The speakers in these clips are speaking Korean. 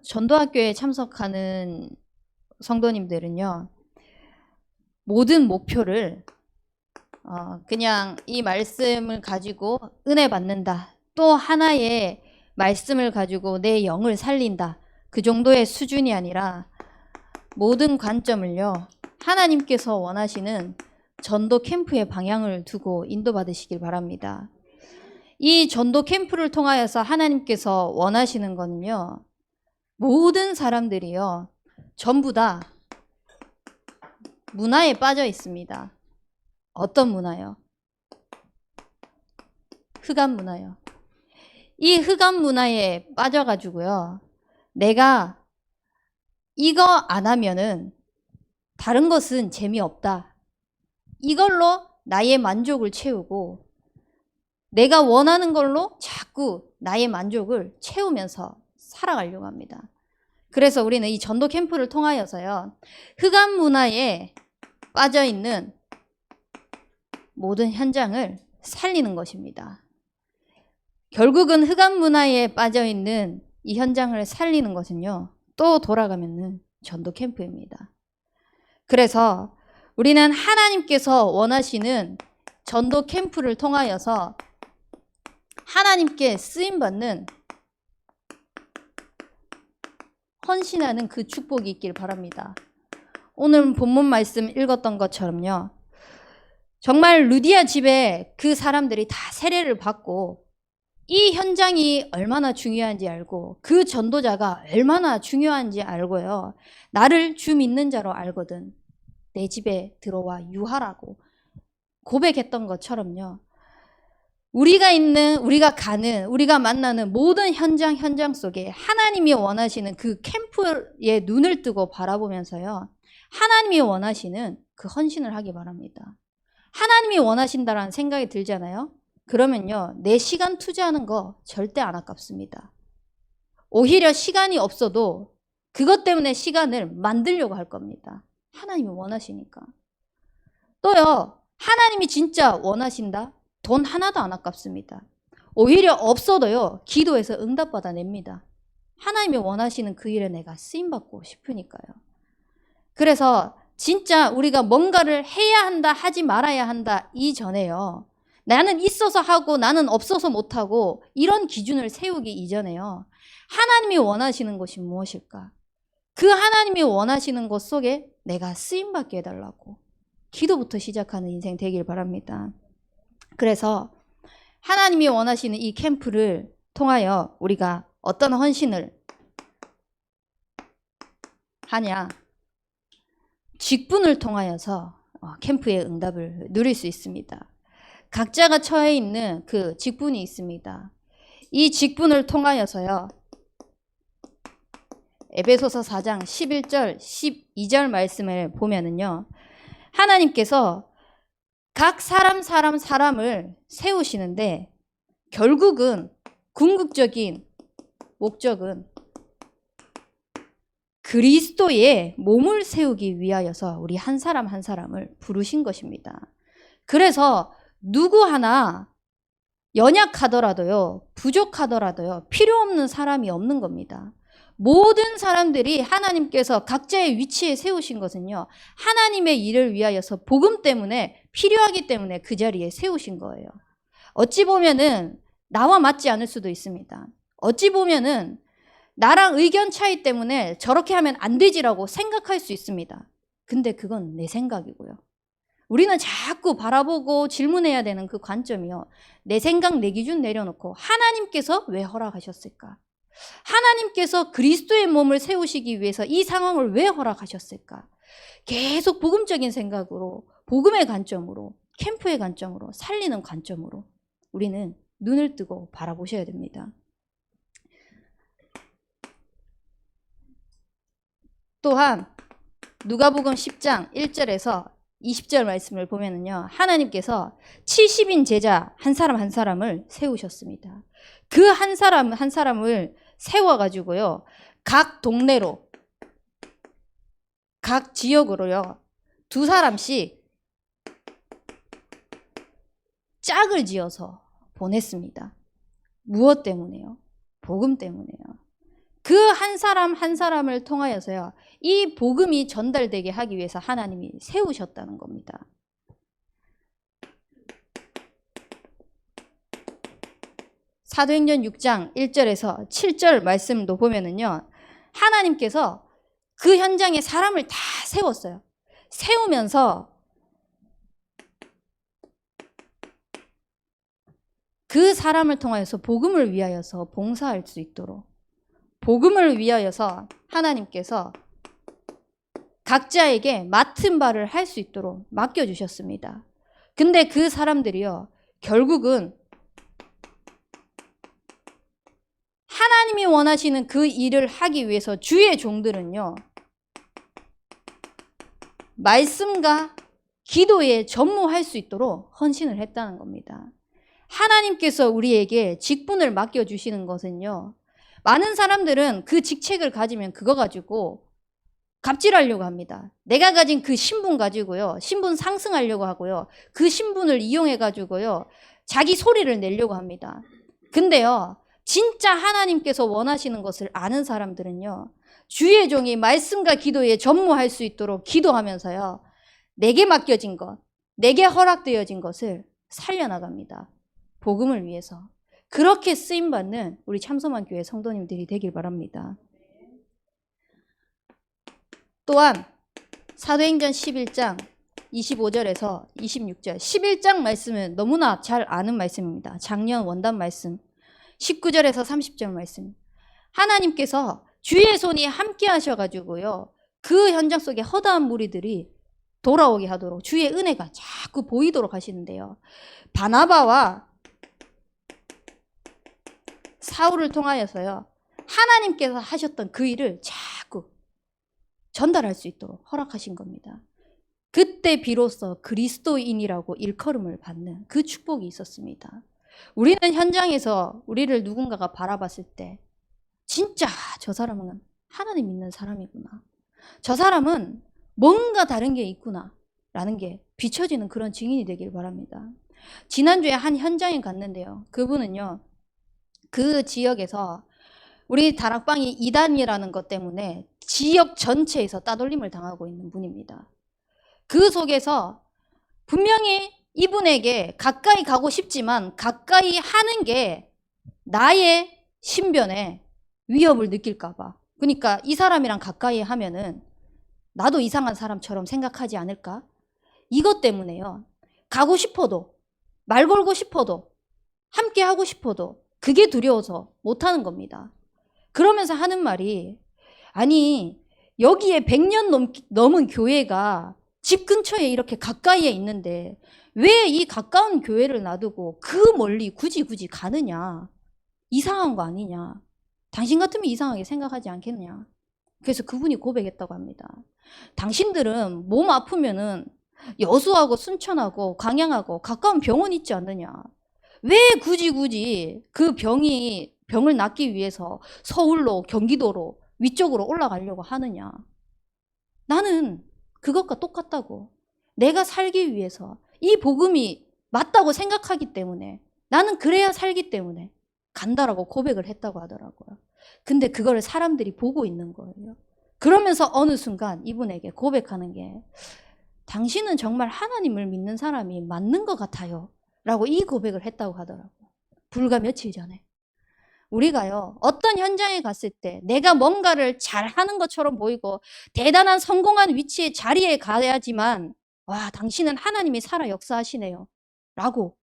전도학교에 참석하는 성도님들은요, 모든 목표를 그냥 이 말씀을 가지고 은혜 받는다, 또 하나의 말씀을 가지고 내 영을 살린다, 그 정도의 수준이 아니라 모든 관점을요, 하나님께서 원하시는 전도 캠프의 방향을 두고 인도받으시길 바랍니다. 이 전도 캠프를 통하여서 하나님께서 원하시는 거는요, 모든 사람들이요, 전부 다 문화에 빠져 있습니다. 어떤 문화요? 흑암 문화요. 이 흑암 문화에 빠져가지고요, 내가 이거 안 하면은 다른 것은 재미없다, 이걸로 나의 만족을 채우고 내가 원하는 걸로 자꾸 나의 만족을 채우면서 살아가려고 합니다. 그래서 우리는 이 전도 캠프를 통하여서요, 흑암 문화에 빠져있는 모든 현장을 살리는 것입니다. 결국은 흑암 문화에 빠져있는 이 현장을 살리는 것은요, 또 돌아가면은 전도 캠프입니다. 그래서 우리는 하나님께서 원하시는 전도 캠프를 통하여서 하나님께 쓰임받는, 헌신하는 그 축복이 있길 바랍니다. 오늘 본문 말씀 읽었던 것처럼요, 정말 루디아 집에 그 사람들이 다 세례를 받고 이 현장이 얼마나 중요한지 알고 그 전도자가 얼마나 중요한지 알고요, 나를 주 믿는 자로 알거든 내 집에 들어와 유하라고 고백했던 것처럼요, 우리가 가는, 우리가 만나는 모든 현장 속에 하나님이 원하시는 그 캠프에 눈을 뜨고 바라보면서요, 하나님이 원하시는 그 헌신을 하기 바랍니다. 하나님이 원하신다라는 생각이 들잖아요. 그러면요, 내 시간 투자하는 거 절대 안 아깝습니다. 오히려 시간이 없어도 그것 때문에 시간을 만들려고 할 겁니다. 하나님이 원하시니까. 또요, 하나님이 진짜 원하신다? 돈 하나도 안 아깝습니다. 오히려 없어도요, 기도해서 응답받아냅니다. 하나님이 원하시는 그 일에 내가 쓰임받고 싶으니까요. 그래서 진짜 우리가 뭔가를 해야 한다, 하지 말아야 한다 이전에요, 나는 있어서 하고 나는 없어서 못하고 이런 기준을 세우기 이전에요, 하나님이 원하시는 것이 무엇일까? 그 하나님이 원하시는 것 속에 내가 쓰임받게 해달라고 기도부터 시작하는 인생 되길 바랍니다. 그래서 하나님이 원하시는 이 캠프를 통하여 우리가 어떤 헌신을 하냐? 직분을 통하여서 캠프의 응답을 누릴 수 있습니다. 각자가 처해 있는 그 직분이 있습니다. 이 직분을 통하여서요, 에베소서 4장 11절 12절 말씀을 보면은요, 하나님께서 각 사람을 세우시는데 결국은 궁극적인 목적은 그리스도의 몸을 세우기 위하여서 우리 한 사람 한 사람을 부르신 것입니다. 그래서 누구 하나 연약하더라도요, 부족하더라도요, 필요 없는 사람이 없는 겁니다. 모든 사람들이 하나님께서 각자의 위치에 세우신 것은요, 하나님의 일을 위하여서 복음 때문에 필요하기 때문에 그 자리에 세우신 거예요. 어찌 보면은 나와 맞지 않을 수도 있습니다. 어찌 보면은 나랑 의견 차이 때문에 저렇게 하면 안 되지라고 생각할 수 있습니다. 근데 그건 내 생각이고요. 우리는 자꾸 바라보고 질문해야 되는 그 관점이요, 내 생각, 내 기준 내려놓고 하나님께서 왜 허락하셨을까? 하나님께서 그리스도의 몸을 세우시기 위해서 이 상황을 왜 허락하셨을까? 계속 복음적인 생각으로, 복음의 관점으로, 캠프의 관점으로, 살리는 관점으로 우리는 눈을 뜨고 바라보셔야 됩니다. 또한 누가복음 10장 1절에서 20절 말씀을 보면은요, 하나님께서 70인 제자 한 사람 한 사람을 세우셨습니다. 그 한 사람 한 사람을 세워가지고요, 각 동네로, 각 지역으로요, 2사람씩 짝을 지어서 보냈습니다. 무엇 때문에요? 복음 때문에요. 그 한 사람 한 사람을 통하여서요, 이 복음이 전달되게 하기 위해서 하나님이 세우셨다는 겁니다. 사도행전 6장 1절에서 7절 말씀도 보면은요, 하나님께서 그 현장에 사람을 다 세웠어요. 세우면서 그 사람을 통하여서 복음을 위하여서 봉사할 수 있도록, 복음을 위하여서 하나님께서 각자에게 맡은 바를 할 수 있도록 맡겨주셨습니다. 근데 그 사람들이요, 결국은 하나님이 원하시는 그 일을 하기 위해서 주의 종들은요, 말씀과 기도에 전무할 수 있도록 헌신을 했다는 겁니다. 하나님께서 우리에게 직분을 맡겨주시는 것은요, 많은 사람들은 그 직책을 가지면 그거 가지고 갑질하려고 합니다. 내가 가진 그 신분 가지고요, 신분 상승하려고 하고요, 그 신분을 이용해 가지고요, 자기 소리를 내려고 합니다. 근데요, 진짜 하나님께서 원하시는 것을 아는 사람들은요, 주의 종이 말씀과 기도에 전무할 수 있도록 기도하면서요, 내게 맡겨진 것, 내게 허락되어진 것을 살려나갑니다. 복음을 위해서. 그렇게 쓰임받는 우리 참소만 교회 성도님들이 되길 바랍니다. 또한 사도행전 11장 25절에서 26절, 11장 말씀은 너무나 잘 아는 말씀입니다. 작년 원단 말씀. 19절에서 30절 말씀. 하나님께서 주의 손이 함께 하셔가지고요, 그 현장 속에 허다한 무리들이 돌아오게 하도록 주의 은혜가 자꾸 보이도록 하시는데요, 바나바와 사울을 통하여서요, 하나님께서 하셨던 그 일을 자꾸 전달할 수 있도록 허락하신 겁니다. 그때 비로소 그리스도인이라고 일컬음을 받는 그 축복이 있었습니다. 우리는 현장에서 우리를 누군가가 바라봤을 때 진짜 저 사람은 하나님 믿는 사람이구나, 저 사람은 뭔가 다른 게 있구나 라는 게 비춰지는 그런 증인이 되길 바랍니다. 지난주에 한 현장에 갔는데요, 그분은요, 그 지역에서 우리 다락방이 이단이라는 것 때문에 지역 전체에서 따돌림을 당하고 있는 분입니다. 그 속에서 분명히 이분에게 가까이 가고 싶지만 가까이 하는 게 나의 신변에 위협을 느낄까 봐, 그러니까 이 사람이랑 가까이 하면은 나도 이상한 사람처럼 생각하지 않을까, 이것 때문에요, 가고 싶어도, 말 걸고 싶어도, 함께 하고 싶어도 그게 두려워서 못하는 겁니다. 그러면서 하는 말이, 아니 여기에 100년 넘은 교회가 집 근처에 이렇게 가까이에 있는데 왜 이 가까운 교회를 놔두고 그 멀리 굳이 가느냐, 이상한 거 아니냐, 당신 같으면 이상하게 생각하지 않겠냐. 그래서 그분이 고백했다고 합니다. 당신들은 몸 아프면은 여수하고 순천하고 광양하고 가까운 병원 있지 않느냐, 왜 굳이 그 병을 낫기 위해서 서울로, 경기도로, 위쪽으로 올라가려고 하느냐. 나는 그것과 똑같다고. 내가 살기 위해서 이 복음이 맞다고 생각하기 때문에, 나는 그래야 살기 때문에 간다라고 고백을 했다고 하더라고요. 근데 그거를 사람들이 보고 있는 거예요. 그러면서 어느 순간 이분에게 고백하는 게, 당신은 정말 하나님을 믿는 사람이 맞는 것 같아요 라고 이 고백을 했다고 하더라고요. 불과 며칠 전에. 우리가요, 어떤 현장에 갔을 때 내가 뭔가를 잘하는 것처럼 보이고 대단한 성공한 위치에 자리에 가야지만, 와, 당신은 하나님이 살아 역사하시네요 라고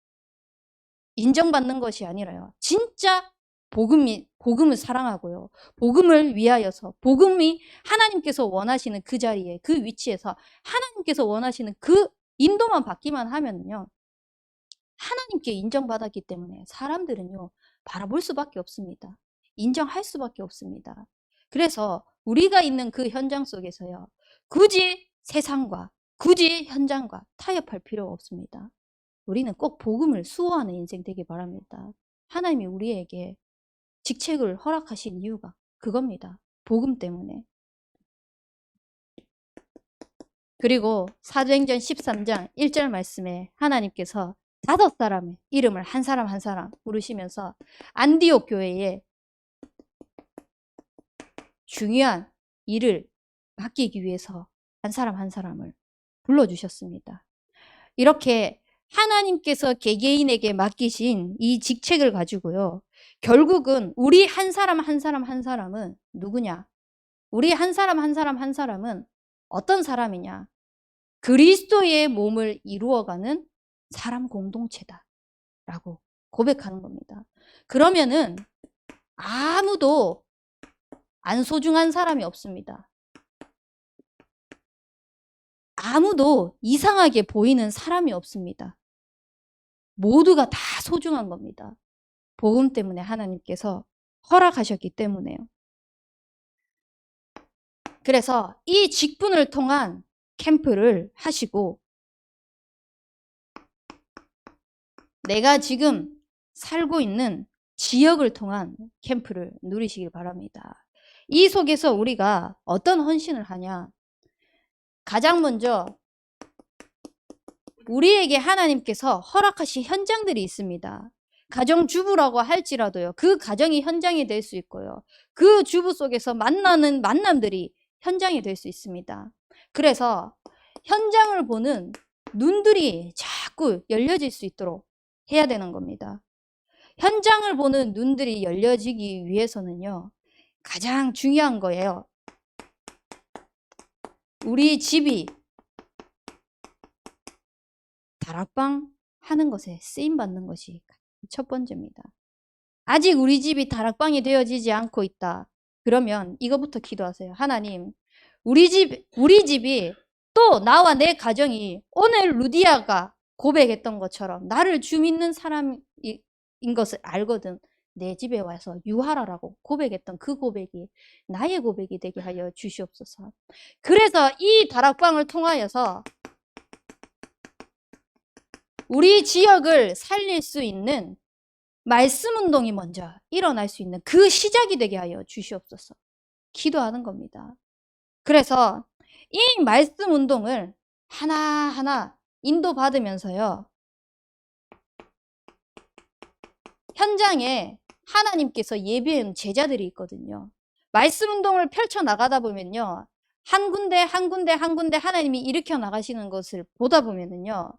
인정받는 것이 아니라요, 진짜 복음을 사랑하고요, 복음을 위하여서, 복음이 하나님께서 원하시는 그 자리에, 그 위치에서 하나님께서 원하시는 그 인도만 받기만 하면요, 하나님께 인정받았기 때문에 사람들은요, 바라볼 수밖에 없습니다. 인정할 수밖에 없습니다. 그래서 우리가 있는 그 현장 속에서요, 굳이 세상과, 굳이 현장과 타협할 필요가 없습니다. 우리는 꼭 복음을 수호하는 인생 되길 바랍니다. 하나님이 우리에게 직책을 허락하신 이유가 그겁니다. 복음 때문에. 그리고 사도행전 13장 1절 말씀에 하나님께서 5사람의 이름을 한 사람 한 사람 부르시면서 안디옥 교회에 중요한 일을 맡기기 위해서 한 사람 한 사람을 불러주셨습니다. 이렇게 하나님께서 개개인에게 맡기신 이 직책을 가지고요. 결국은 우리 한 사람 한 사람 한 사람은 누구냐? 우리 한 사람 한 사람 한 사람은 어떤 사람이냐? 그리스도의 몸을 이루어가는 사람 공동체다라고 고백하는 겁니다. 그러면은 아무도 안 소중한 사람이 없습니다. 아무도 이상하게 보이는 사람이 없습니다. 모두가 다 소중한 겁니다. 복음 때문에 하나님께서 허락하셨기 때문에요. 그래서 이 직분을 통한 캠프를 하시고 내가 지금 살고 있는 지역을 통한 캠프를 누리시길 바랍니다. 이 속에서 우리가 어떤 헌신을 하냐? 가장 먼저 우리에게 하나님께서 허락하신 현장들이 있습니다. 가정주부라고 할지라도요. 그 가정이 현장이 될 수 있고요. 그 주부 속에서 만나는 만남들이 현장이 될 수 있습니다. 그래서 현장을 보는 눈들이 자꾸 열려질 수 있도록 해야 되는 겁니다. 현장을 보는 눈들이 열려지기 위해서는요. 가장 중요한 거예요. 우리 집이 다락방 하는 것에 쓰임받는 것이 첫 번째입니다. 아직 우리 집이 다락방이 되어지지 않고 있다. 그러면 이거부터 기도하세요. 하나님, 우리 집이 또 나와 내 가정이 오늘 루디아가 고백했던 것처럼 나를 주 믿는 사람인 것을 알거든. 내 집에 와서 유하라라고 고백했던 그 고백이 나의 고백이 되게 하여 주시옵소서. 그래서 이 다락방을 통하여서 우리 지역을 살릴 수 있는 말씀 운동이 먼저 일어날 수 있는 그 시작이 되게 하여 주시옵소서. 기도하는 겁니다. 그래서 이 말씀 운동을 하나하나 인도받으면서요. 현장에 하나님께서 예비한 제자들이 있거든요. 말씀 운동을 펼쳐나가다 보면요. 한 군데 한 군데 한 군데 하나님이 일으켜 나가시는 것을 보다 보면은요.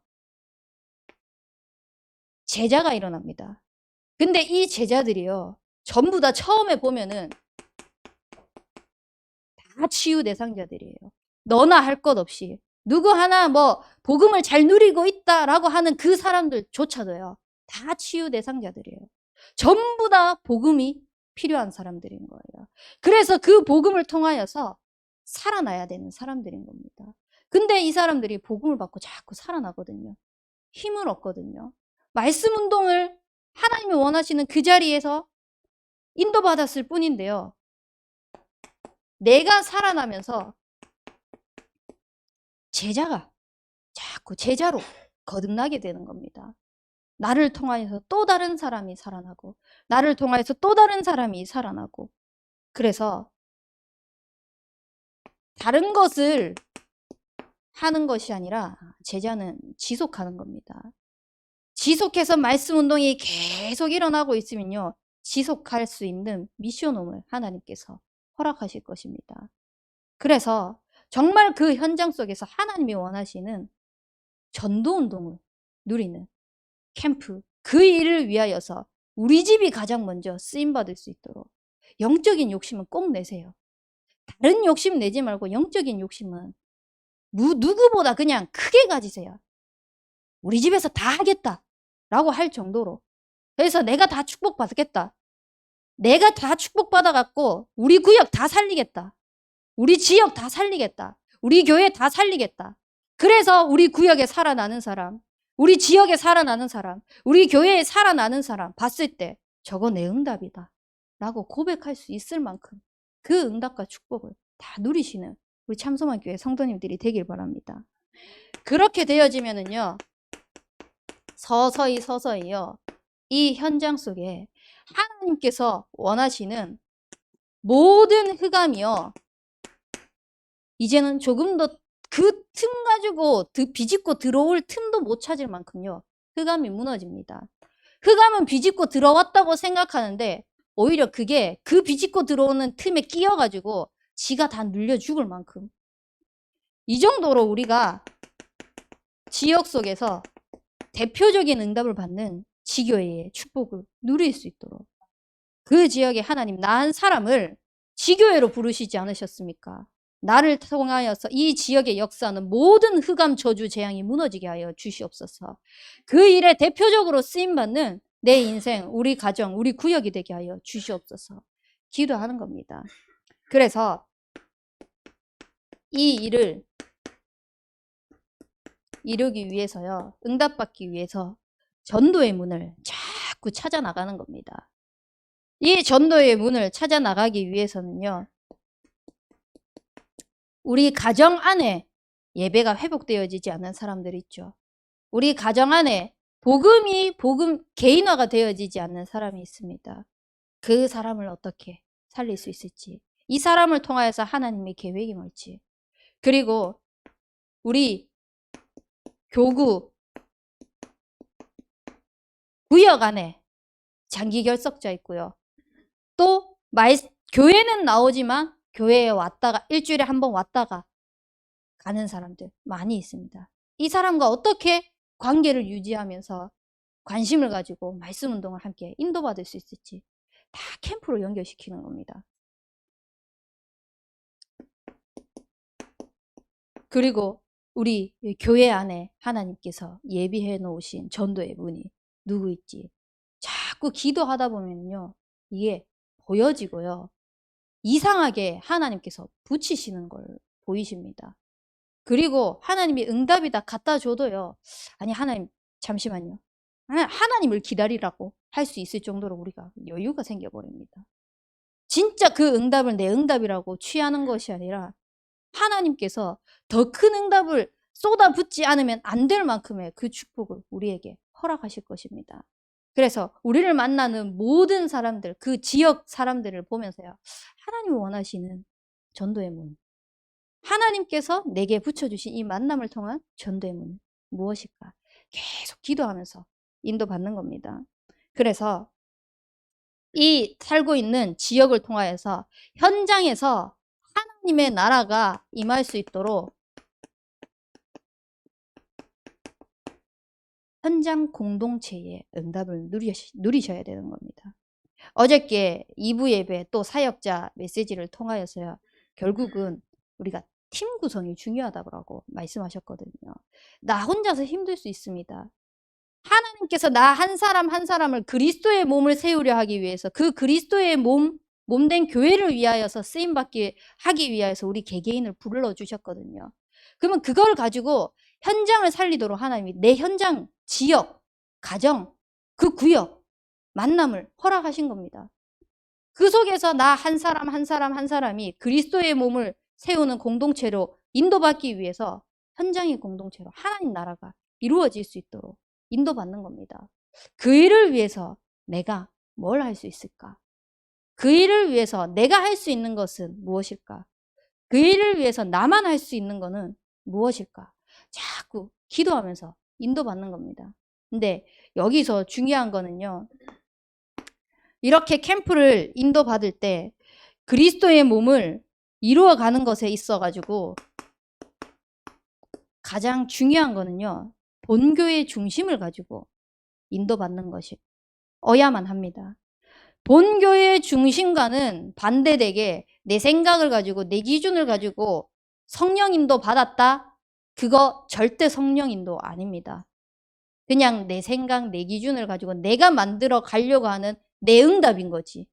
제자가 일어납니다. 근데 이 제자들이요. 전부 다 처음에 보면은 다 치유 대상자들이에요. 너나 할 것 없이. 누구 하나 뭐 복음을 잘 누리고 있다라고 하는 그 사람들조차도요. 다 치유 대상자들이에요. 전부 다 복음이 필요한 사람들인 거예요. 그래서 그 복음을 통하여서 살아나야 되는 사람들인 겁니다. 근데 이 사람들이 복음을 받고 자꾸 살아나거든요. 힘을 얻거든요. 말씀 운동을 하나님이 원하시는 그 자리에서 인도받았을 뿐인데요. 내가 살아나면서 제자가 자꾸 제자로 거듭나게 되는 겁니다. 나를 통하여서 또 다른 사람이 살아나고 나를 통하여서 또 다른 사람이 살아나고 그래서 다른 것을 하는 것이 아니라 제자는 지속하는 겁니다. 지속해서 말씀 운동이 계속 일어나고 있으면요. 지속할 수 있는 미션홈을 하나님께서 허락하실 것입니다. 그래서 정말 그 현장 속에서 하나님이 원하시는 전도운동을 누리는 캠프, 그 일을 위하여서 우리 집이 가장 먼저 쓰임받을 수 있도록 영적인 욕심은 꼭 내세요. 다른 욕심 내지 말고 영적인 욕심은 누구보다 그냥 크게 가지세요. 우리 집에서 다 하겠다 라고 할 정도로. 그래서 내가 다 축복받겠다. 내가 다 축복받아갖고 우리 구역 다 살리겠다. 우리 지역 다 살리겠다. 우리 교회 다 살리겠다. 그래서 우리 구역에 살아나는 사람, 우리 지역에 살아나는 사람, 우리 교회에 살아나는 사람 봤을 때 저거 내 응답이다 라고 고백할 수 있을 만큼 그 응답과 축복을 다 누리시는 우리 참소만교회 성도님들이 되길 바랍니다. 그렇게 되어지면은요. 서서히요. 이 현장 속에 하나님께서 원하시는 모든 흑암이요. 이제는 조금 더 그 틈 가지고 비집고 들어올 틈도 못 찾을 만큼요. 흑암이 무너집니다. 흑암은 비집고 들어왔다고 생각하는데 오히려 그게 그 비집고 들어오는 틈에 끼어가지고 지가 다 눌려 죽을 만큼 이 정도로 우리가 지역 속에서 대표적인 응답을 받는 지교회의 축복을 누릴 수 있도록 그 지역에 하나님 나 한 사람을 지교회로 부르시지 않으셨습니까? 나를 통하여서 이 지역의 역사는 모든 흑암 저주 재앙이 무너지게 하여 주시옵소서. 그 일에 대표적으로 쓰임받는 내 인생, 우리 가정, 우리 구역이 되게 하여 주시옵소서. 기도하는 겁니다. 그래서 이 일을 이루기 위해서요, 응답받기 위해서 전도의 문을 자꾸 찾아 나가는 겁니다. 이 전도의 문을 찾아 나가기 위해서는요, 우리 가정 안에 예배가 회복되어지지 않는 사람들 있죠. 우리 가정 안에 복음 개인화가 되어지지 않는 사람이 있습니다. 그 사람을 어떻게 살릴 수 있을지, 이 사람을 통하여서 하나님의 계획이 뭘지, 그리고 우리 교구 구역 안에 장기 결석자 있고요. 또 교회는 나오지만 교회에 왔다가 일주일에 한 번 왔다가 가는 사람들 많이 있습니다. 이 사람과 어떻게 관계를 유지하면서 관심을 가지고 말씀 운동을 함께 인도받을 수 있을지 다 캠프로 연결시키는 겁니다. 그리고 우리 교회 안에 하나님께서 예비해 놓으신 전도의 문이 누구 있지? 자꾸 기도하다 보면요, 이게 보여지고요, 이상하게 하나님께서 붙이시는 걸 보이십니다. 그리고 하나님이 응답이다 갖다 줘도요, 아니 하나님 잠시만요, 하나님을 기다리라고 할 수 있을 정도로 우리가 여유가 생겨버립니다. 진짜 그 응답을 내 응답이라고 취하는 것이 아니라 하나님께서 더 큰 응답을 쏟아붓지 않으면 안 될 만큼의 그 축복을 우리에게 허락하실 것입니다. 그래서 우리를 만나는 모든 사람들, 그 지역 사람들을 보면서요, 하나님이 원하시는 전도의 문, 하나님께서 내게 붙여주신 이 만남을 통한 전도의 문은 무엇일까? 계속 기도하면서 인도받는 겁니다. 그래서 이 살고 있는 지역을 통하여서 현장에서 하나님의 나라가 임할 수 있도록 현장 공동체의 응답을 누리셔야 되는 겁니다. 어저께 2부 예배 또 사역자 메시지를 통하여서요, 결국은 우리가 팀 구성이 중요하다고 말씀하셨거든요. 나 혼자서 힘들 수 있습니다. 하나님께서 나 한 사람 한 사람을 그리스도의 몸을 세우려 하기 위해서, 그 그리스도의 몸된 교회를 위하여서 쓰임받게 하기 위해서 우리 개개인을 불러주셨거든요. 그러면 그걸 가지고 현장을 살리도록 하나님이 내 현장, 지역, 가정, 그 구역, 만남을 허락하신 겁니다. 그 속에서 나 한 사람 한 사람 한 사람이 그리스도의 몸을 세우는 공동체로 인도받기 위해서 현장의 공동체로 하나님 나라가 이루어질 수 있도록 인도받는 겁니다. 그 일을 위해서 내가 뭘 할 수 있을까? 그 일을 위해서 내가 할 수 있는 것은 무엇일까? 그 일을 위해서 나만 할 수 있는 것은 무엇일까? 자꾸 기도하면서 인도받는 겁니다. 근데 여기서 중요한 거는요, 이렇게 캠프를 인도받을 때 그리스도의 몸을 이루어가는 것에 있어가지고 가장 중요한 거는요, 본교의 중심을 가지고 인도받는 것이 어야만 합니다. 본교의 중심과는 반대되게 내 생각을 가지고 내 기준을 가지고 성령 인도 받았다? 그거 절대 성령 인도 아닙니다. 그냥 내 생각, 내 기준을 가지고 내가 만들어 가려고 하는 내 응답인 거지.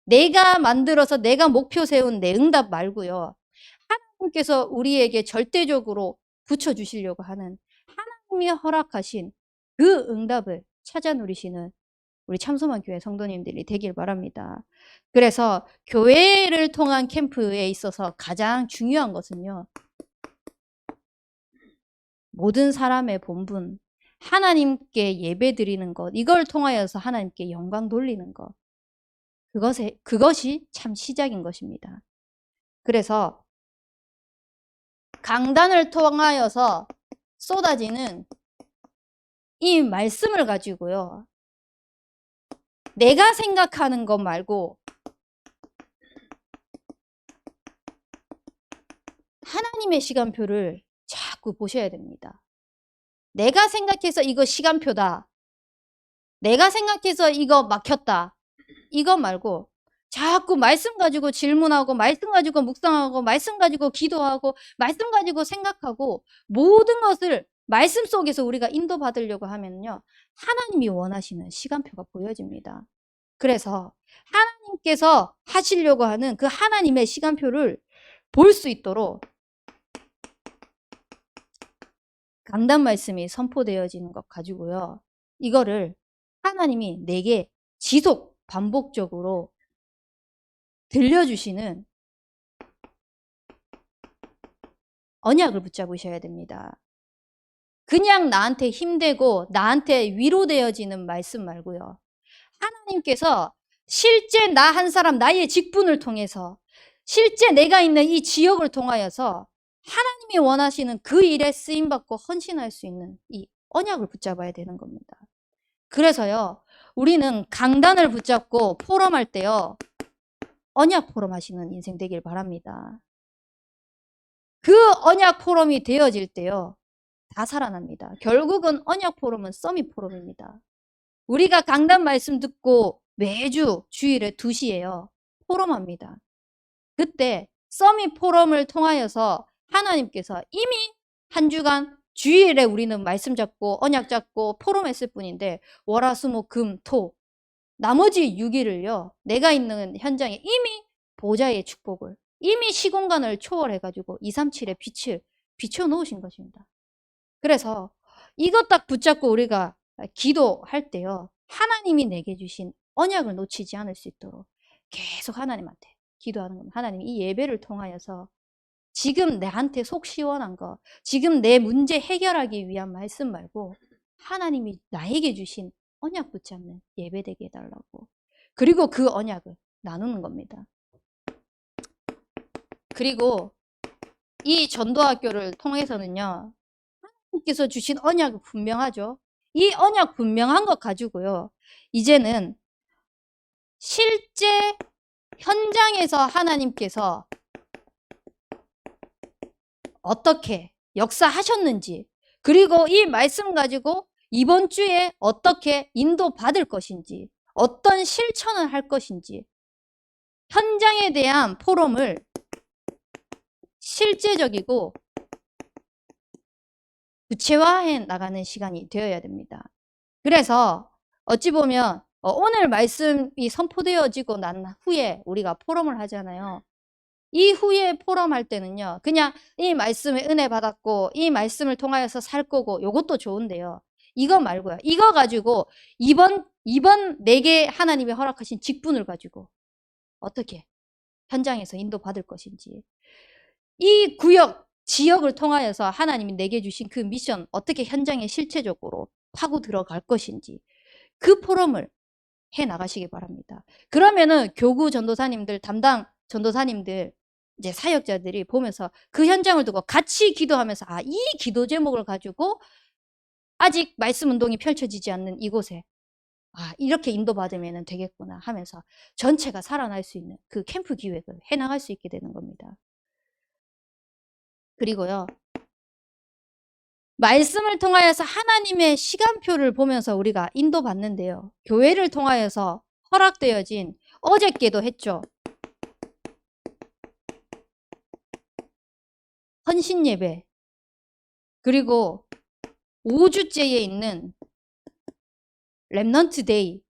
내가 만들어서 내가 목표 세운 내 응답 말고요, 하나님께서 우리에게 절대적으로 붙여주시려고 하는 하나님이 허락하신 그 응답을 찾아 누리시는 우리 참소만 교회 성도님들이 되길 바랍니다. 그래서 교회를 통한 캠프에 있어서 가장 중요한 것은요, 모든 사람의 본분, 하나님께 예배 드리는 것, 이걸 통하여서 하나님께 영광 돌리는 것, 그것이 참 시작인 것입니다. 그래서 강단을 통하여서 쏟아지는 이 말씀을 가지고요, 내가 생각하는 것 말고 하나님의 시간표를 자꾸 보셔야 됩니다. 내가 생각해서 이거 시간표다. 내가 생각해서 이거 막혔다. 이거 말고 자꾸 말씀 가지고 질문하고 말씀 가지고 묵상하고 말씀 가지고 기도하고 말씀 가지고 생각하고 모든 것을 말씀 속에서 우리가 인도받으려고 하면요. 하나님이 원하시는 시간표가 보여집니다. 그래서 하나님께서 하시려고 하는 그 하나님의 시간표를 볼 수 있도록 강단 말씀이 선포되어지는 것 가지고요. 이거를 하나님이 내게 지속 반복적으로 들려주시는 언약을 붙잡으셔야 됩니다. 그냥 나한테 힘되고 나한테 위로되어지는 말씀 말고요. 하나님께서 실제 나 한 사람 나의 직분을 통해서 실제 내가 있는 이 지역을 통하여서 하나님이 원하시는 그 일에 쓰임받고 헌신할 수 있는 이 언약을 붙잡아야 되는 겁니다. 그래서요. 우리는 강단을 붙잡고 포럼할 때요. 언약 포럼하시는 인생 되길 바랍니다. 그 언약 포럼이 되어질 때요. 다 살아납니다. 결국은 언약 포럼은 서밋 포럼입니다. 우리가 강단 말씀 듣고 매주 주일에 2시에요. 포럼합니다. 그때 서밋 포럼을 통하여서 하나님께서 이미 한 주간 주일에 우리는 말씀 잡고 언약 잡고 포럼했을 뿐인데 월화수목금토 나머지 6일을요. 내가 있는 현장에 이미 보좌의 축복을 이미 시공간을 초월해가지고 237의 빛을 비춰놓으신 것입니다. 그래서 이것 딱 붙잡고 우리가 기도할 때요. 하나님이 내게 주신 언약을 놓치지 않을 수 있도록 계속 하나님한테 기도하는 겁니다. 하나님 이 예배를 통하여서 지금 나한테 속 시원한 거, 지금 내 문제 해결하기 위한 말씀 말고 하나님이 나에게 주신 언약 붙잡는 예배 되게 해달라고. 그리고 그 언약을 나누는 겁니다. 그리고 이 전도학교를 통해서는요. 하나님께서 주신 언약이 분명하죠. 이 언약 분명한 것 가지고요. 이제는 실제 현장에서 하나님께서 어떻게 역사하셨는지 그리고 이 말씀 가지고 이번 주에 어떻게 인도받을 것인지 어떤 실천을 할 것인지 현장에 대한 포럼을 실제적이고 구체화해 나가는 시간이 되어야 됩니다. 그래서 어찌 보면 오늘 말씀이 선포되어지고 난 후에 우리가 포럼을 하잖아요. 이 후에 포럼할 때는요. 그냥 이 말씀에 은혜 받았고 이 말씀을 통하여서 살 거고 요것도 좋은데요. 이거 말고요. 이거 가지고 이번 내게 하나님이 허락하신 직분을 가지고 어떻게 현장에서 인도받을 것인지 이 구역, 지역을 통하여서 하나님이 내게 주신 그 미션 어떻게 현장에 실체적으로 파고 들어갈 것인지 그 포럼을 해 나가시기 바랍니다. 그러면은 교구 전도사님들, 담당 전도사님들, 이제 사역자들이 보면서 그 현장을 두고 같이 기도하면서 아, 이 기도 제목을 가지고 아직 말씀 운동이 펼쳐지지 않는 이곳에 아, 이렇게 인도받으면 되겠구나 하면서 전체가 살아날 수 있는 그 캠프 기획을 해 나갈 수 있게 되는 겁니다. 그리고요. 말씀을 통하여서 하나님의 시간표를 보면서 우리가 인도받는데요. 교회를 통하여서 허락되어진 어저께도 했죠. 헌신 예배. 그리고 5주째에 있는 렘넌트 데이.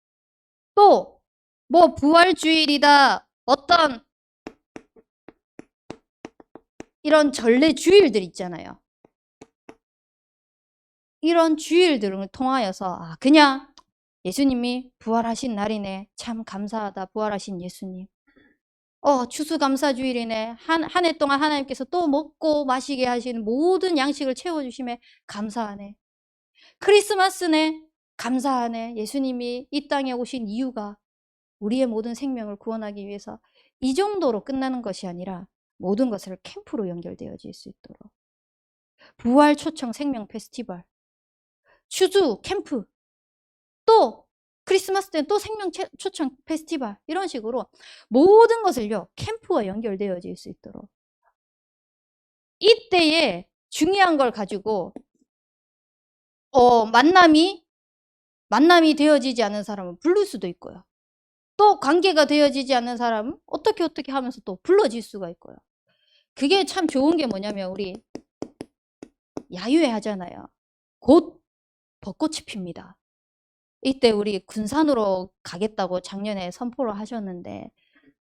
또 뭐 부활주일이다. 어떤 이런 전례 주일들 있잖아요. 이런 주일들을 통하여서 아, 그냥 예수님이 부활하신 날이네. 참 감사하다. 부활하신 예수님. 추수감사주일이네. 한 해 동안 하나님께서 또 먹고 마시게 하시는 모든 양식을 채워주심에 감사하네. 크리스마스네. 감사하네. 예수님이 이 땅에 오신 이유가 우리의 모든 생명을 구원하기 위해서 이 정도로 끝나는 것이 아니라 모든 것을 캠프로 연결되어질 수 있도록 부활 초청 생명 페스티벌 추수 캠프 또 크리스마스 때는 또 생명 초청 페스티벌 이런 식으로 모든 것을요 캠프와 연결되어질 수 있도록 이때에 중요한 걸 가지고 만남이 되어지지 않는 사람은 부를 수도 있고요. 또 관계가 되어지지 않는 사람은 어떻게 하면서 또 불러질 수가 있고요. 그게 참 좋은 게 뭐냐면 우리 야유회 하잖아요. 곧 벚꽃이 핍니다. 이때 우리 군산으로 가겠다고 작년에 선포를 하셨는데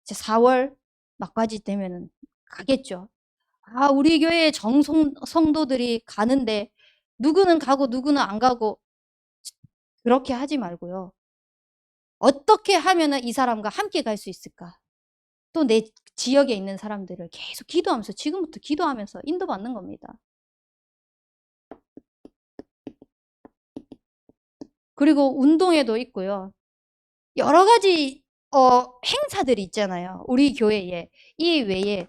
이제 4월 막바지 되면은 가겠죠. 아, 우리 교회 성도들이 가는데 누구는 가고 누구는 안 가고 그렇게 하지 말고요. 어떻게 하면은 이 사람과 함께 갈 수 있을까? 또 내 지역에 있는 사람들을 계속 기도하면서 지금부터 기도하면서 인도받는 겁니다. 그리고 운동회도 있고요. 여러 가지 행사들이 있잖아요. 우리 교회에 이 외에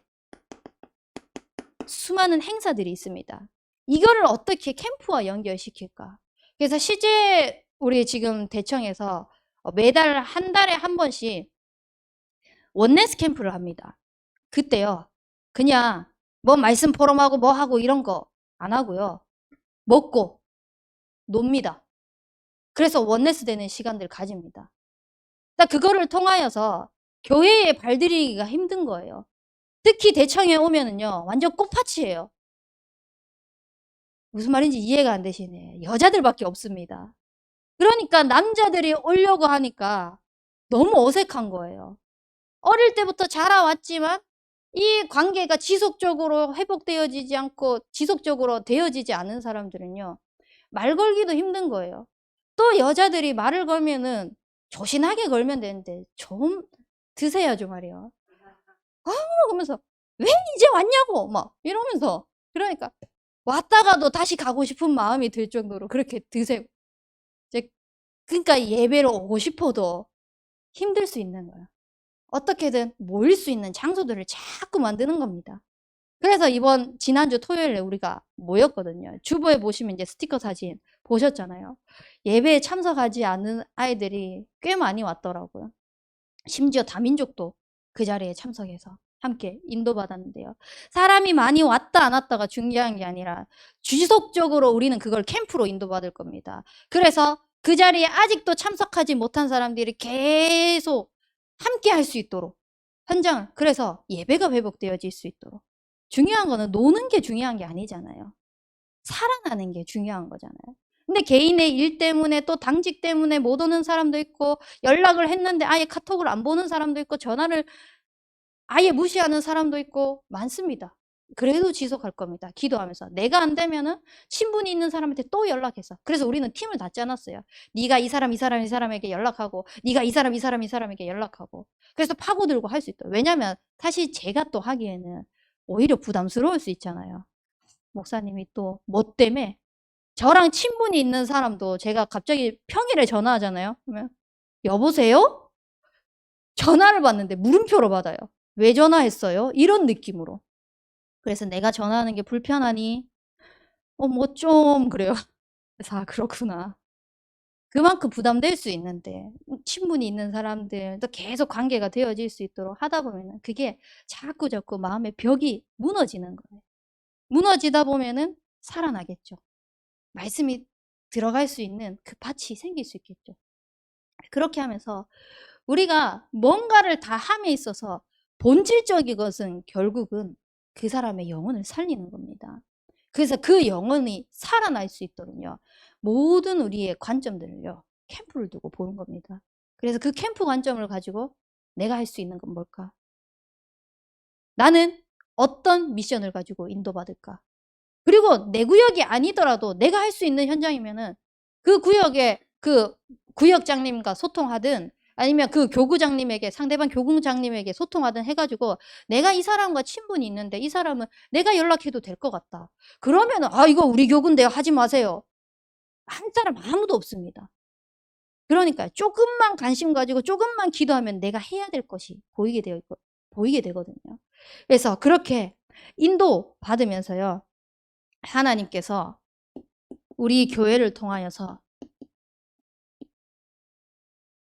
수많은 행사들이 있습니다. 이거를 어떻게 캠프와 연결시킬까? 그래서 실제 우리 지금 대청에서 매달 한 달에 한 번씩 원네스 캠프를 합니다. 그때요. 그냥 뭐 말씀 포럼하고 뭐 하고 이런 거 안 하고요. 먹고 놉니다. 그래서 원네스 되는 시간들 가집니다. 그러니까 그거를 통하여서 교회에 발들이기가 힘든 거예요. 특히 대청에 오면은요. 완전 꽃밭이에요. 무슨 말인지 이해가 안 되시네. 여자들밖에 없습니다. 그러니까 남자들이 오려고 하니까 너무 어색한 거예요. 어릴 때부터 자라왔지만 이 관계가 지속적으로 회복되어지지 않고 지속적으로 되어지지 않은 사람들은요. 말 걸기도 힘든 거예요. 또 여자들이 말을 걸면은 조신하게 걸면 되는데 좀 드세요, 좀 말이요. 아, 그러면서 왜 이제 왔냐고 막 이러면서 그러니까 왔다가도 다시 가고 싶은 마음이 들 정도로 그렇게 드세요. 이제 그러니까 예배로 오고 싶어도 힘들 수 있는 거예요. 어떻게든 모일 수 있는 장소들을 자꾸 만드는 겁니다. 그래서 지난주 토요일에 우리가 모였거든요. 주보에 보시면 이제 스티커 사진 보셨잖아요. 예배에 참석하지 않은 아이들이 꽤 많이 왔더라고요. 심지어 다민족도 그 자리에 참석해서 함께 인도받았는데요. 사람이 많이 왔다 안 왔다가 중요한 게 아니라 지속적으로 우리는 그걸 캠프로 인도받을 겁니다. 그래서 그 자리에 아직도 참석하지 못한 사람들이 계속 함께 할 수 있도록 현장을 그래서 예배가 회복되어질 수 있도록 중요한 거는 노는 게 중요한 게 아니잖아요. 살아나는 게 중요한 거잖아요. 근데 개인의 일 때문에 또 당직 때문에 못 오는 사람도 있고 연락을 했는데 아예 카톡을 안 보는 사람도 있고 전화를 아예 무시하는 사람도 있고 많습니다. 그래도 지속할 겁니다. 기도하면서. 내가 안 되면은 친분이 있는 사람한테 또 연락해서. 그래서 우리는 팀을 다 짜놨어요. 네가 이 사람에게 연락하고 네가 이 사람에게 연락하고. 그래서 파고들고 할 수 있어요. 왜냐면 사실 제가 또 하기에는 오히려 부담스러울 수 있잖아요. 목사님이 또 뭐 때문에 저랑 친분이 있는 사람도 제가 갑자기 평일에 전화하잖아요. 그러면 여보세요? 전화를 받는데 물음표로 받아요. 왜 전화했어요? 이런 느낌으로. 그래서 내가 전화하는 게 불편하니? 뭐 좀 그래요. 그래서 아 그렇구나. 그만큼 부담될 수 있는데 친분이 있는 사람들도 계속 관계가 되어질 수 있도록 하다 보면은 그게 자꾸 마음의 벽이 무너지는 거예요. 무너지다 보면은 살아나겠죠. 말씀이 들어갈 수 있는 그 밭이 생길 수 있겠죠. 그렇게 하면서 우리가 뭔가를 다 함에 있어서 본질적인 것은 결국은 그 사람의 영혼을 살리는 겁니다. 그래서 그 영혼이 살아날 수 있도록요. 모든 우리의 관점들을요. 캠프를 두고 보는 겁니다. 그래서 그 캠프 관점을 가지고 내가 할 수 있는 건 뭘까? 나는 어떤 미션을 가지고 인도받을까? 그리고 내 구역이 아니더라도 내가 할 수 있는 현장이면은 그 구역의 그 구역장님과 소통하든 아니면 그 교구장님에게 상대방 교구장님에게 소통하든 해가지고 내가 이 사람과 친분이 있는데 이 사람은 내가 연락해도 될 것 같다. 그러면은 아 이거 우리 교구인데요 하지 마세요. 한 사람 아무도 없습니다. 그러니까 조금만 관심 가지고 조금만 기도하면 내가 해야 될 것이 보이게 되거든요. 그래서 그렇게 인도 받으면서요. 하나님께서 우리 교회를 통하여서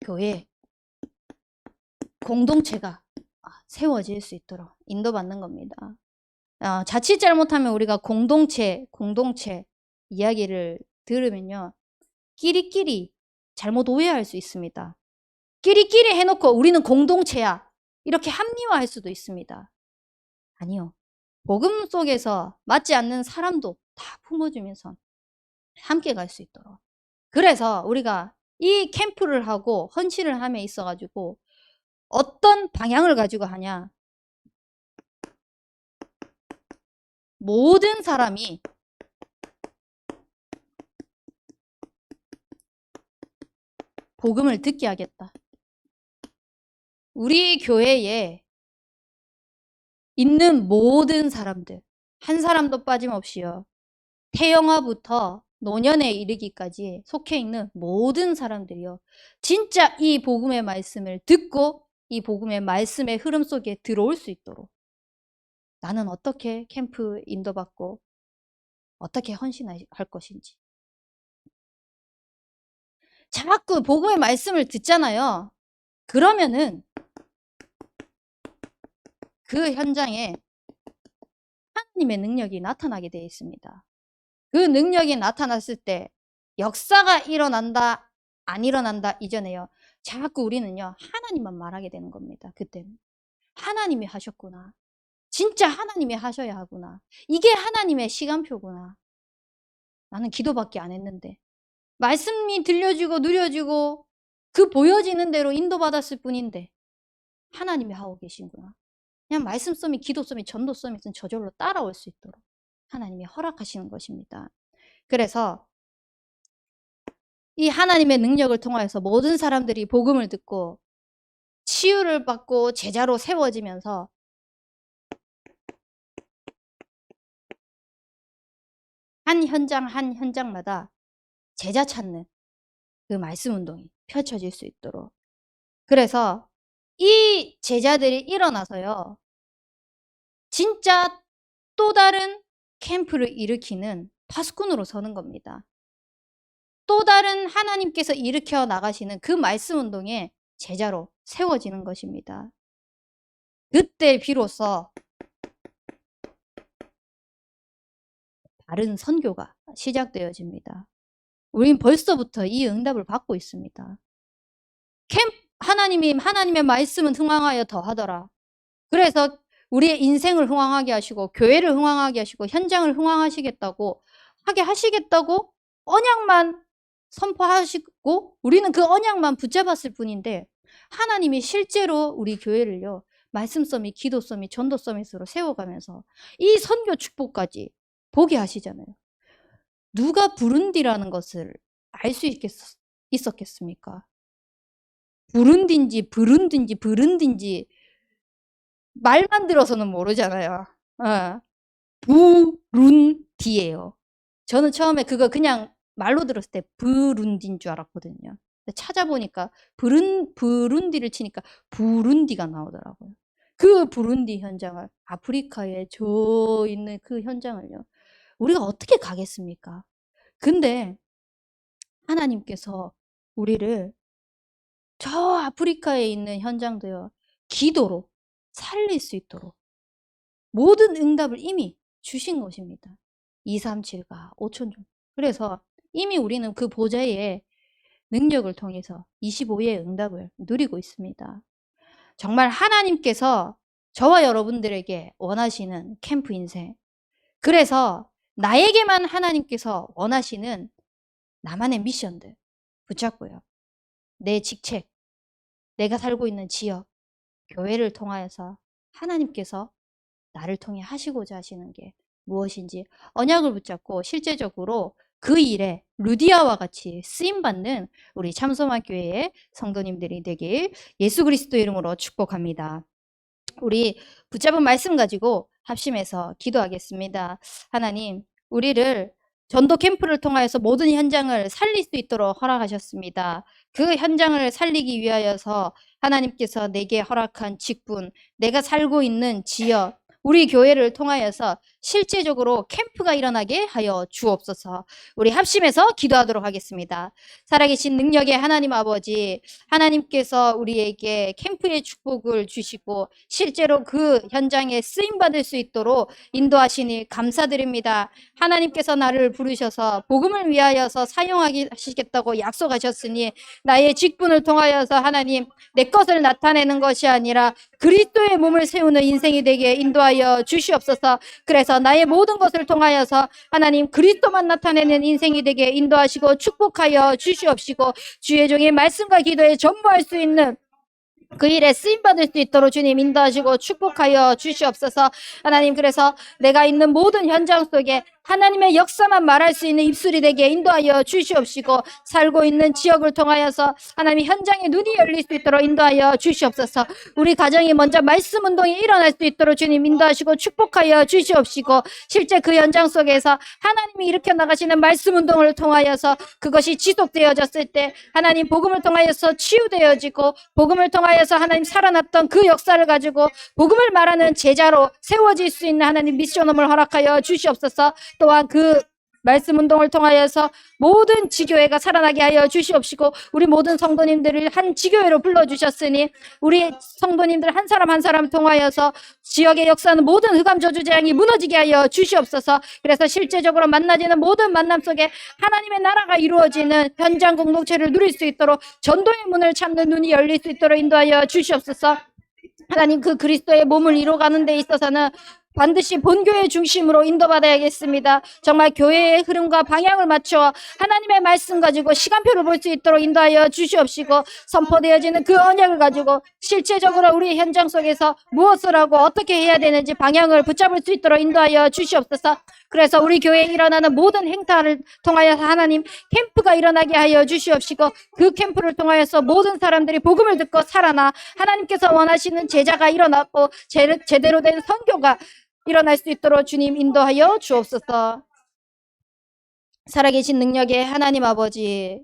교회, 공동체가 세워질 수 있도록 인도받는 겁니다. 자칫 잘못하면 우리가 공동체 이야기를 들으면요, 끼리끼리 잘못 오해할 수 있습니다. 끼리끼리 해놓고 우리는 공동체야 이렇게 합리화할 수도 있습니다. 아니요. 복음 속에서 맞지 않는 사람도 다 품어주면서 함께 갈 수 있도록. 그래서 우리가 이 캠프를 하고 헌신을 함에 있어가지고 어떤 방향을 가지고 하냐. 모든 사람이 복음을 듣게 하겠다. 우리 교회에 있는 모든 사람들, 한 사람도 빠짐없이요. 태영아부터 노년에 이르기까지 속해 있는 모든 사람들이요. 진짜 이 복음의 말씀을 듣고 이 복음의 말씀의 흐름 속에 들어올 수 있도록 나는 어떻게 캠프 인도받고 어떻게 헌신할 것인지. 자꾸 복음의 말씀을 듣잖아요. 그러면은 그 현장에 하나님의 능력이 나타나게 되어 있습니다. 그 능력이 나타났을 때 역사가 일어난다, 안 일어난다 이전에요. 자꾸 우리는요, 하나님만 말하게 되는 겁니다. 그때는. 하나님이 하셨구나. 진짜 하나님이 하셔야 하구나. 이게 하나님의 시간표구나. 나는 기도밖에 안 했는데. 말씀이 들려지고 누려지고 그 보여지는 대로 인도받았을 뿐인데 하나님이 하고 계신구나. 그냥 말씀 썸이, 기도 썸이, 전도 썸이 저절로 따라올 수 있도록 하나님이 허락하시는 것입니다. 그래서 이 하나님의 능력을 통하여서 모든 사람들이 복음을 듣고 치유를 받고 제자로 세워지면서 한 현장 한 현장마다 제자 찾는 그 말씀 운동이 펼쳐질 수 있도록. 그래서 이 제자들이 일어나서요, 진짜 또 다른 캠프를 일으키는 파수꾼으로 서는 겁니다. 또 다른 하나님께서 일으켜 나가시는 그 말씀 운동의 제자로 세워지는 것입니다. 그때 비로소 바른 선교가 시작되어집니다. 우린 벌써부터 이 응답을 받고 있습니다. 하나님의 말씀은 흥왕하여 더하더라. 그래서 우리의 인생을 흥왕하게 하시고 교회를 흥왕하게 하시고 현장을 흥왕하시겠다고 하게 하시겠다고 언약만 선포하시고 우리는 그 언약만 붙잡았을 뿐인데 하나님이 실제로 우리 교회를요, 말씀 서밋, 기도 서밋, 전도 서밋으로 세워가면서 이 선교 축복까지 보게 하시잖아요. 누가 부룬디라는 것을 알 수 있었겠습니까? 부룬디인지 브룬디인지 말만 들어서는 모르잖아요. 부룬디예요. 저는 처음에 그거 그냥 말로 들었을 때 브룬디인 줄 알았거든요. 찾아보니까 브룬디를 치니까 부룬디가 나오더라고요. 그 부룬디 현장을, 아프리카에 저 있는 그 현장을요, 우리가 어떻게 가겠습니까? 근데 하나님께서 우리를 저 아프리카에 있는 현장도요, 기도로 살릴 수 있도록 모든 응답을 이미 주신 것입니다. 237가 5천 종. 그래서 이미 우리는 그 보좌의 능력을 통해서 25의 응답을 누리고 있습니다. 정말 하나님께서 저와 여러분들에게 원하시는 캠프 인생. 그래서 나에게만 하나님께서 원하시는 나만의 미션들 붙잡고요. 내 직책, 내가 살고 있는 지역, 교회를 통하여서 하나님께서 나를 통해 하시고자 하시는 게 무엇인지 언약을 붙잡고 실제적으로 그 일에 루디아와 같이 쓰임받는 우리 참소만교회의 성도님들이 되길 예수 그리스도 이름으로 축복합니다. 우리 붙잡은 말씀 가지고 합심해서 기도하겠습니다. 하나님, 우리를 전도 캠프를 통하여서 모든 현장을 살릴 수 있도록 허락하셨습니다. 그 현장을 살리기 위하여서 하나님께서 내게 허락한 직분, 내가 살고 있는 지역, 우리 교회를 통하여서 실제적으로 캠프가 일어나게 하여 주옵소서. 우리 합심해서 기도하도록 하겠습니다. 살아계신 능력의 하나님 아버지, 하나님께서 우리에게 캠프의 축복을 주시고 실제로 그 현장에 쓰임받을 수 있도록 인도하시니 감사드립니다. 하나님께서 나를 부르셔서 복음을 위하여서 사용하시겠다고 약속하셨으니 나의 직분을 통하여서 하나님 내 것을 나타내는 것이 아니라 그리스도의 몸을 세우는 인생이 되게 인도하여 주시옵소서. 그래서 나의 모든 것을 통하여서 하나님 그리스도만 나타내는 인생이 되게 인도하시고 축복하여 주시옵시고 주의 종의 말씀과 기도에 전부할 수 있는 그 일에 쓰임받을 수 있도록 주님 인도하시고 축복하여 주시옵소서. 하나님, 그래서 내가 있는 모든 현장 속에 하나님의 역사만 말할 수 있는 입술이 되게 인도하여 주시옵시고 살고 있는 지역을 통하여서 하나님 현장의 눈이 열릴 수 있도록 인도하여 주시옵소서. 우리 가정이 먼저 말씀 운동이 일어날 수 있도록 주님 인도하시고 축복하여 주시옵시고 실제 그 현장 속에서 하나님이 일으켜 나가시는 말씀 운동을 통하여서 그것이 지속되어졌을 때 하나님 복음을 통하여서 치유되어지고 복음을 통하여서 하나님 살아났던 그 역사를 가지고 복음을 말하는 제자로 세워질 수 있는 하나님 미션홈을 허락하여 주시옵소서. 또한 그 말씀 운동을 통하여서 모든 지교회가 살아나게 하여 주시옵시고 우리 모든 성도님들을 한 지교회로 불러주셨으니 우리 성도님들 한 사람 한 사람 통하여서 지역에 역사하는 모든 흑암 저주 재앙이 무너지게 하여 주시옵소서. 그래서 실제적으로 만나지는 모든 만남 속에 하나님의 나라가 이루어지는 현장 공동체를 누릴 수 있도록 전도의 문을 찾는 눈이 열릴 수 있도록 인도하여 주시옵소서. 하나님 그 그리스도의 몸을 이루어가는 데 있어서는 반드시 본교회 중심으로 인도받아야겠습니다. 정말 교회의 흐름과 방향을 맞춰 하나님의 말씀 가지고 시간표를 볼 수 있도록 인도하여 주시옵시고 선포되어지는 그 언약을 가지고 실제적으로 우리 현장 속에서 무엇을 하고 어떻게 해야 되는지 방향을 붙잡을 수 있도록 인도하여 주시옵소서. 그래서 우리 교회에 일어나는 모든 행사를 통하여서 하나님 캠프가 일어나게 하여 주시옵시고 그 캠프를 통하여서 모든 사람들이 복음을 듣고 살아나 하나님께서 원하시는 제자가 일어나고 제대로 된 선교가 일어날 수 있도록 주님 인도하여 주옵소서. 살아계신 능력의 하나님 아버지,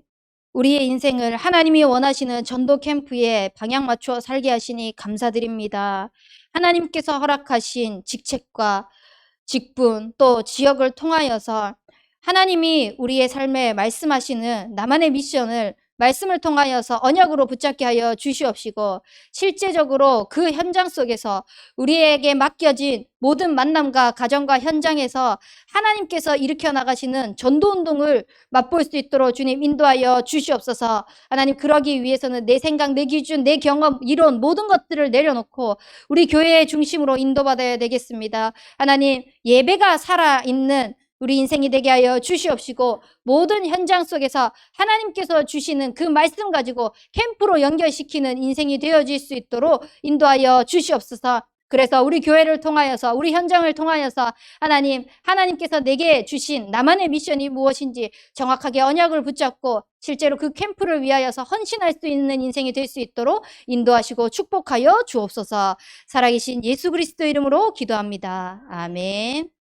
우리의 인생을 하나님이 원하시는 전도 캠프에 방향 맞추어 살게 하시니 감사드립니다. 하나님께서 허락하신 직책과 직분 또 지역을 통하여서 하나님이 우리의 삶에 말씀하시는 나만의 미션을 말씀을 통하여서 언약으로 붙잡게 하여 주시옵시고 실제적으로 그 현장 속에서 우리에게 맡겨진 모든 만남과 가정과 현장에서 하나님께서 일으켜 나가시는 전도운동을 맛볼 수 있도록 주님 인도하여 주시옵소서. 하나님 그러기 위해서는 내 생각, 내 기준, 내 경험, 이론 모든 것들을 내려놓고 우리 교회의 중심으로 인도받아야 되겠습니다. 하나님 예배가 살아있는 우리 인생이 되게 하여 주시옵시고 모든 현장 속에서 하나님께서 주시는 그 말씀 가지고 캠프로 연결시키는 인생이 되어질 수 있도록 인도하여 주시옵소서. 그래서 우리 교회를 통하여서 우리 현장을 통하여서 하나님께서 내게 주신 나만의 미션이 무엇인지 정확하게 언약을 붙잡고 실제로 그 캠프를 위하여서 헌신할 수 있는 인생이 될 수 있도록 인도하시고 축복하여 주옵소서. 살아계신 예수 그리스도 이름으로 기도합니다. 아멘.